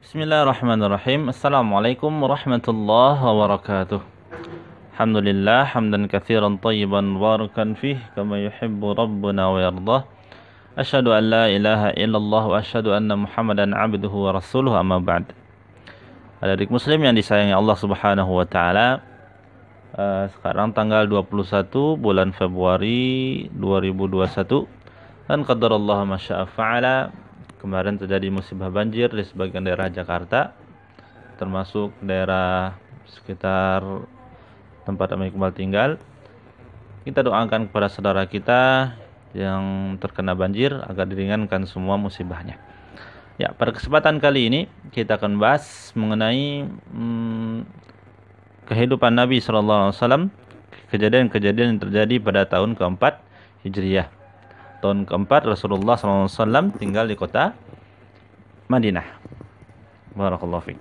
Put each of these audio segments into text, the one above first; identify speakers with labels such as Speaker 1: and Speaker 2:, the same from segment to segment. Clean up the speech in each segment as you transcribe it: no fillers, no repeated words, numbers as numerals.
Speaker 1: Bismillahirrahmanirrahim. Assalamualaikum warahmatullahi wabarakatuh. Alhamdulillah hamdan katsiran thayyiban mubarakan fih kama yuhibbu rabbuna wa yardah. Asyhadu an la ilaha illallah wa asyhadu anna Muhammadan abduhu wa rasuluhu amma ba'd. Adik muslim yang disayangi Allah Subhanahu wa taala, sekarang tanggal 21 bulan Februari 2021 dan qadarallahu ma syaa fa'ala. Kemarin terjadi musibah banjir di sebagian daerah Jakarta, termasuk daerah sekitar tempat kami Iqbal tinggal. Kita doakan kepada saudara kita yang terkena banjir agar diringankan semua musibahnya. Ya, pada kesempatan kali ini kita akan bahas mengenai kehidupan Nabi SAW, kejadian-kejadian yang terjadi pada tahun keempat Hijriyah. Tahun keempat Rasulullah SAW tinggal di kota Madinah. Barakallahu fiik.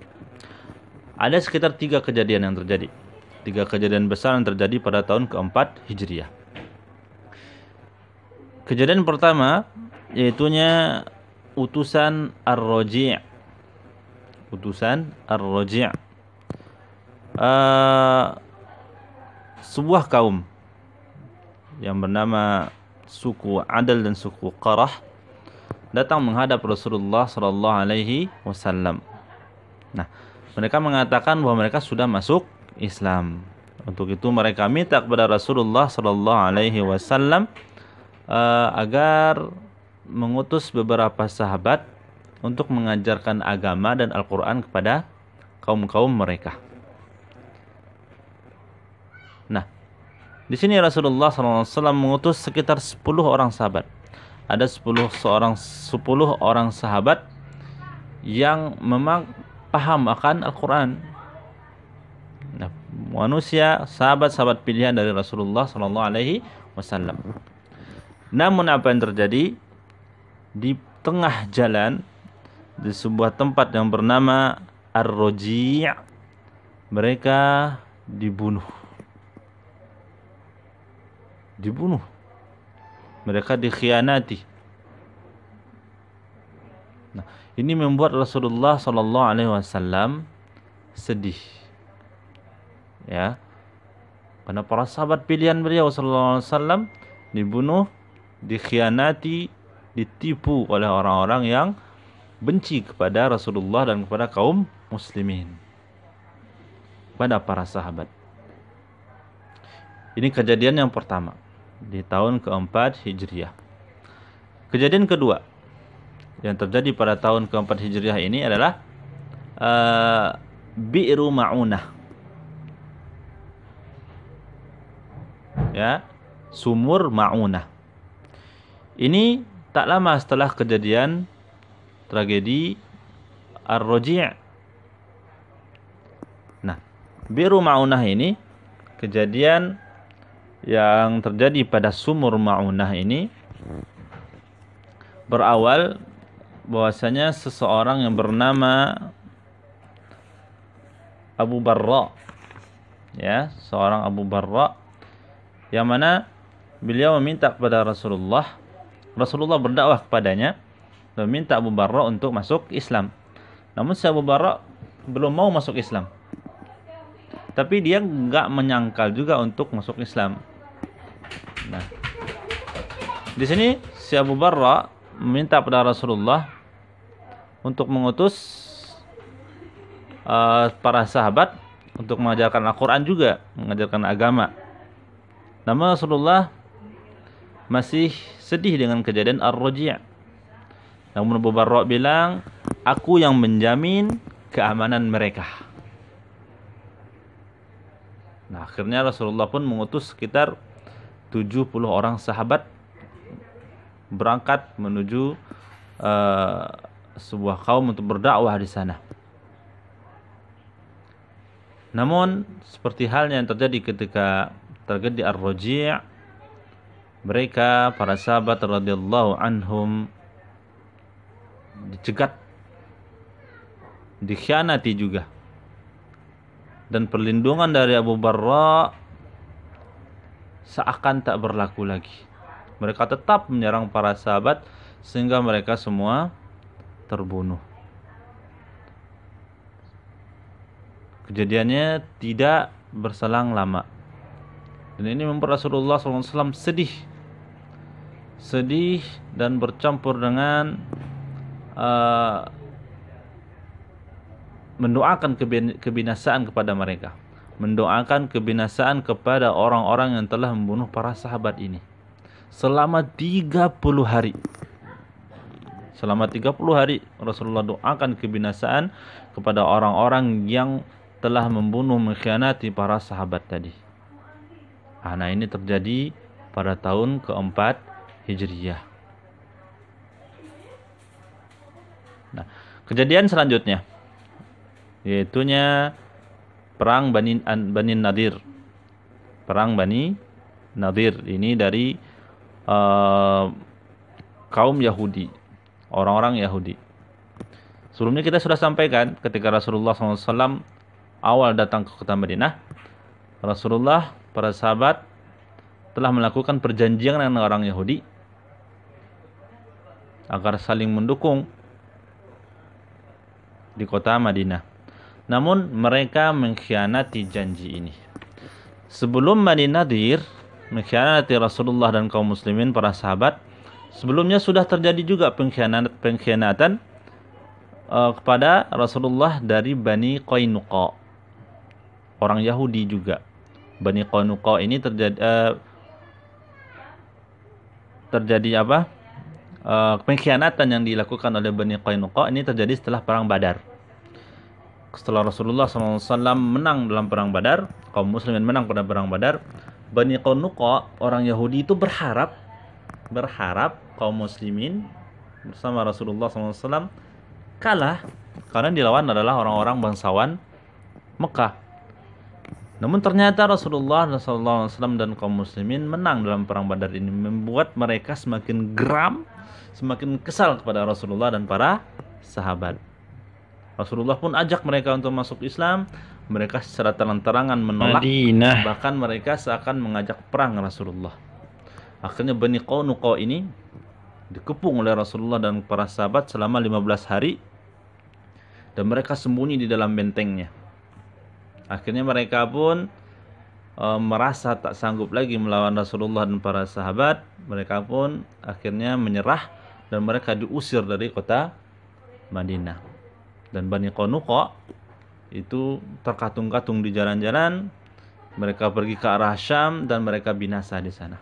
Speaker 1: Ada sekitar 3 kejadian yang terjadi. 3 kejadian besar yang terjadi pada tahun keempat Hijriyah. Kejadian pertama yaitunya utusan Ar-Raji'. Utusan Ar-Raji'. Sebuah kaum yang bernama suku Adal dan suku Qarah datang menghadap Rasulullah sallallahu alaihi wasallam. Nah, mereka mengatakan bahwa mereka sudah masuk Islam. Untuk itu mereka minta kepada Rasulullah sallallahu alaihi wasallam agar mengutus beberapa sahabat untuk mengajarkan agama dan Al-Qur'an kepada kaum-kaum mereka. Nah, di sini Rasulullah SAW mengutus sekitar 10 orang sahabat. Ada 10 orang sahabat yang memang paham akan Al-Quran. Nah, manusia, sahabat-sahabat pilihan dari Rasulullah SAW. Namun apa yang terjadi? Di tengah jalan, di sebuah tempat yang bernama Ar-Raji', mereka dibunuh. Mereka dikhianati. Nah, ini membuat Rasulullah sallallahu alaihi wasallam sedih. Ya. Karena para sahabat pilihan beliau sallallahu alaihi wasallam dibunuh, dikhianati, ditipu oleh orang-orang yang benci kepada Rasulullah dan kepada kaum muslimin. Pada para sahabat. Ini kejadian yang pertama di tahun keempat Hijriah. Kejadian kedua yang terjadi pada tahun keempat Hijriah ini adalah Bi'ru Ma'unah. Ya, sumur Ma'unah. Ini tak lama setelah kejadian tragedi Ar-Raji'. Nah, Bi'ru Ma'unah ini kejadian yang terjadi pada sumur Ma'unah ini berawal bahwasanya seseorang yang bernama Abu Barra, ya, seorang Abu Barra, yang mana beliau meminta kepada Rasulullah berdakwah kepadanya dan meminta Abu Barra untuk masuk Islam. Namun si Abu Barra belum mau masuk Islam, tapi dia enggak menyangkal juga untuk masuk Islam. Nah, di sini si Abu Barra meminta kepada Rasulullah untuk mengutus para sahabat untuk mengajarkan Al-Quran juga, mengajarkan agama. Namun Rasulullah masih sedih dengan kejadian Ar-Raji'. Namun Abu Barra bilang, aku yang menjamin keamanan mereka. Nah, akhirnya Rasulullah pun mengutus sekitar 70 orang sahabat berangkat menuju sebuah kaum untuk berdakwah di sana. Namun seperti halnya yang terjadi ketika terjadi Ar-Raji', mereka para sahabat radhiyallahu anhum dicegat, dikhianati juga. Dan perlindungan dari Abu Barra seakan tak berlaku lagi. Mereka tetap menyerang para sahabat sehingga mereka semua terbunuh. Kejadiannya tidak berselang lama. Dan ini membuat Rasulullah SAW sedih dan bercampur dengan mendoakan kebinasaan kepada mereka, mendoakan kebinasaan kepada orang-orang yang telah membunuh para sahabat ini selama 30 hari. Selama 30 hari Rasulullah doakan kebinasaan kepada orang-orang yang telah membunuh, mengkhianati para sahabat tadi. Nah, ini terjadi pada tahun keempat Hijriyah. Nah, kejadian selanjutnya yaitunya perang Bani Nadir. Perang Bani Nadir ini dari kaum Yahudi, orang-orang Yahudi. Sebelumnya kita sudah sampaikan ketika Rasulullah SAW awal datang ke kota Madinah, Rasulullah, para sahabat telah melakukan perjanjian dengan orang Yahudi agar saling mendukung di kota Madinah. Namun mereka mengkhianati janji ini. Sebelum Bani Nadir mengkhianati Rasulullah dan kaum muslimin, para sahabat, sebelumnya sudah terjadi juga pengkhianatan kepada Rasulullah dari Bani Qainuqa, orang Yahudi juga. Bani Qainuqa ini terjadi apa? Pengkhianatan yang dilakukan oleh Bani Qainuqa ini terjadi setelah perang Badar. Setelah Rasulullah SAW menang dalam perang Badar, kaum muslimin menang pada perang Badar, Bani Qainuqa, orang Yahudi itu berharap kaum muslimin bersama Rasulullah SAW kalah, karena dilawan adalah orang-orang bangsawan Mekah. Namun ternyata Rasulullah SAW dan kaum muslimin menang dalam perang Badar ini, membuat mereka semakin geram, semakin kesal kepada Rasulullah dan para sahabat. Rasulullah pun ajak mereka untuk masuk Islam. Mereka secara terang-terangan menolak. Madinah. Bahkan mereka seakan mengajak perang Rasulullah. Akhirnya Bani Qainuqa ini dikepung oleh Rasulullah dan para sahabat selama 15 hari. Dan mereka sembunyi di dalam bentengnya. Akhirnya mereka pun merasa tak sanggup lagi melawan Rasulullah dan para sahabat. Mereka pun akhirnya menyerah dan mereka diusir dari kota Madinah. Dan Bani Qainuqa itu terkatung-katung di jalan-jalan. Mereka pergi ke arah Syam dan mereka binasa di sana.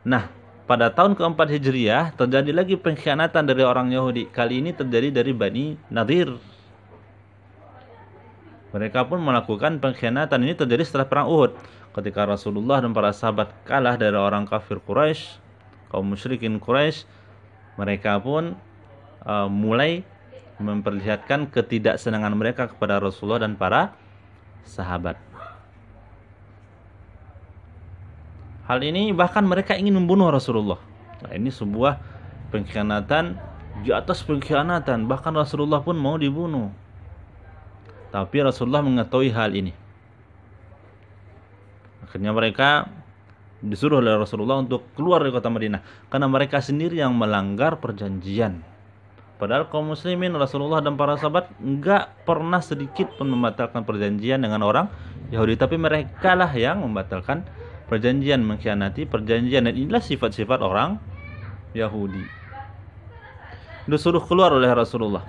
Speaker 1: Nah, pada tahun keempat Hijriyah terjadi lagi pengkhianatan dari orang Yahudi. Kali ini terjadi dari Bani Nadir. Mereka pun melakukan pengkhianatan. Ini terjadi setelah perang Uhud, ketika Rasulullah dan para sahabat kalah dari orang kafir Quraisy, kaum musyrikin Quraisy. Mereka pun mulai memperlihatkan ketidaksenangan mereka kepada Rasulullah dan para sahabat. Hal ini bahkan mereka ingin membunuh Rasulullah. Nah, ini sebuah pengkhianatan di atas pengkhianatan. Bahkan Rasulullah pun mau dibunuh. Tapi Rasulullah mengetahui hal ini. Akhirnya mereka disuruh oleh Rasulullah untuk keluar dari kota Madinah, karena mereka sendiri yang melanggar perjanjian. Padahal kaum muslimin, Rasulullah dan para sahabat enggak pernah sedikit pun membatalkan perjanjian dengan orang Yahudi, tapi mereka lah yang membatalkan perjanjian, mengkhianati perjanjian. Dan inilah sifat-sifat orang Yahudi. Disuruh keluar oleh Rasulullah,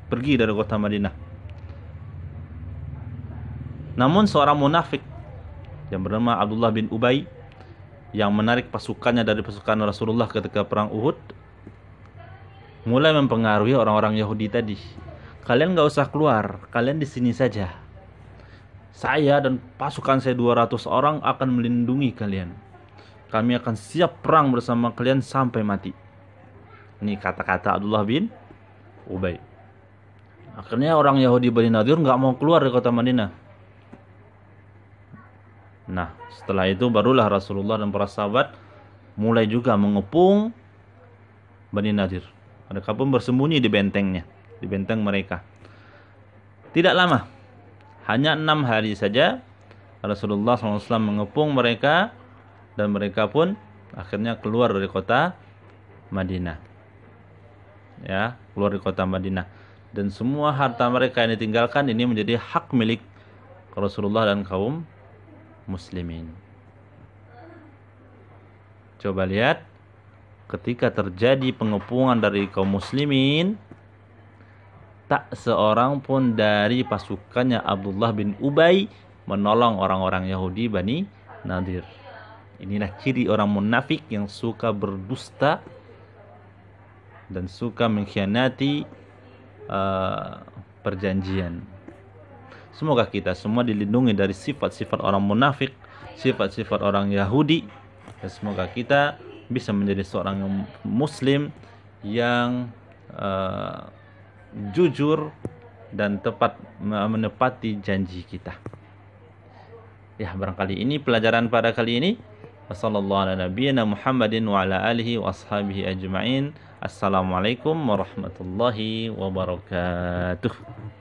Speaker 1: pergi dari kota Madinah. Namun seorang munafik yang bernama Abdullah bin Ubay, yang menarik pasukannya dari pasukan Rasulullah ketika perang Uhud, mulai mempengaruhi orang-orang Yahudi tadi. Kalian gak usah keluar, kalian di sini saja. Saya dan pasukan saya 200 orang akan melindungi kalian. Kami akan siap perang bersama kalian sampai mati. Ini kata-kata Abdullah bin Ubay. Akhirnya orang Yahudi Bani Nadir gak mau keluar dari kota Madinah. Nah, setelah itu barulah Rasulullah dan para sahabat mulai juga mengepung Bani Nadir. Mereka pun bersembunyi di bentengnya, di benteng mereka. Tidak lama, hanya 6 hari saja Rasulullah SAW mengepung mereka, dan mereka pun akhirnya keluar dari kota Madinah. Ya, keluar dari kota Madinah. dan semua harta mereka yang ditinggalkan ini menjadi hak milik Rasulullah dan kaum muslimin. Coba lihat, ketika terjadi pengepungan dari kaum muslimin, tak seorang pun dari pasukannya Abdullah bin Ubay menolong orang-orang Yahudi Bani Nadir. Inilah ciri orang munafik yang suka berdusta dan suka mengkhianati perjanjian. Semoga kita semua dilindungi dari sifat-sifat orang munafik, sifat-sifat orang Yahudi, dan semoga kita bisa menjadi seorang muslim yang jujur dan tepat menepati janji kita. Ya, barangkali ini pelajaran pada kali ini. Wassalamualaikum warahmatullahi wabarakatuh.